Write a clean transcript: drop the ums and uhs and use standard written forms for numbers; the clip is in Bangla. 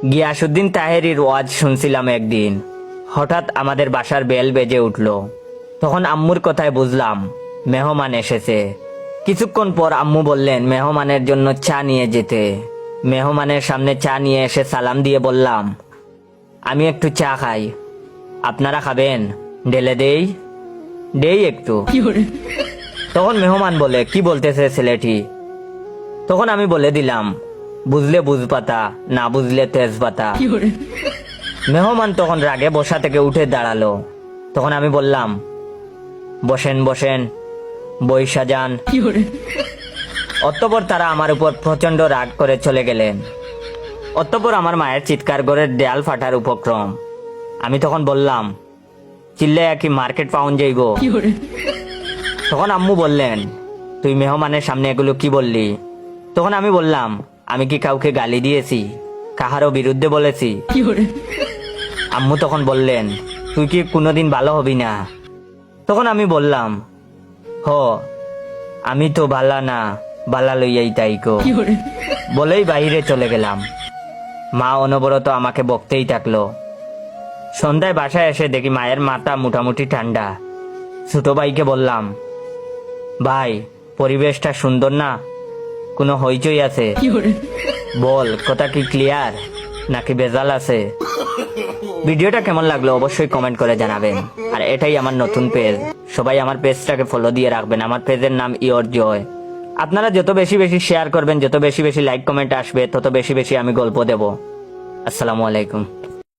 গিয়াসউদ্দিন তাহেরির ওয়াজ শুনছিলাম একদিন। হঠাৎ আমাদের বাসার বেল বেজে উঠল। তখন আম্মুর কথায় বুঝলাম মেহমান এসেছে। কিছুক্ষণ পর আম্মু বললেন মেহমানের জন্য চা নিয়ে যেতে। মেহমানের সামনে চা নিয়ে এসে সালাম দিয়ে বললাম, আমি একটু চা খাই, আপনারা খাবেন? ঢেলে দেই? দেই একটু। তখন মেহমান বলে, কি বলতেছে ছেলেটি? তখন আমি বলে দিলাম, বুঝলে বুঝপাতা, না বুঝলে তেজপাতা। মেহমান তখন রাগে বসা থেকে উঠে দাঁড়ালো। তখন আমি বললাম, বসেন বসেন, বই সাজান। অতঃপর তারা আমার উপর প্রচন্ড রাগ করে চলে গেলেন। অতঃপর আমার মায়ের চিৎকার করে দেয়াল ফাটার উপক্রম। আমি তখন বললাম, চিল্লাইয়া কি মার্কেট পাউন্ড যাইব? তখন আম্মু বললেন, তুই মেহমানের সামনে এগুলো কি বললি? তখন আমি বললাম, আমি কি কাউকে গালি দিয়েছি, কাহারও বিরুদ্ধে বলেছি? আম্মু তখন বললেন, তুই কি কোনোদিন ভালো হবি না? তখন আমি বললাম, হ, আমি তো বালা না, বালা লইয়াই তাইকো। বলেই বাইরে চলে গেলাম। মা অনবরত আমাকে বকতেই থাকলো। সন্ধ্যায় বাসায় এসে দেখি মায়ের মাথা মোটামুটি ঠান্ডা। ছোট ভাইকে বললাম, ভাই, পরিবেশটা সুন্দর না? কোনো হইচই আছে? বল, কথা কি ক্লিয়ার নাকি ভেজাল আছে? ভিডিওটা কেমন লাগলো অবশ্যই কমেন্ট করে জানাবেন। আর এটাই আমার নতুন পেজ, সবাই আমার পেজটাকে ফলো দিয়ে রাখবেন। আমার পেজের নাম ইওর জয়। আপনারা যত বেশি বেশি শেয়ার করবেন, যত বেশি বেশি লাইক কমেন্ট আসবে, তত বেশি বেশি আমি গল্প দেব। আসসালামু আলাইকুম।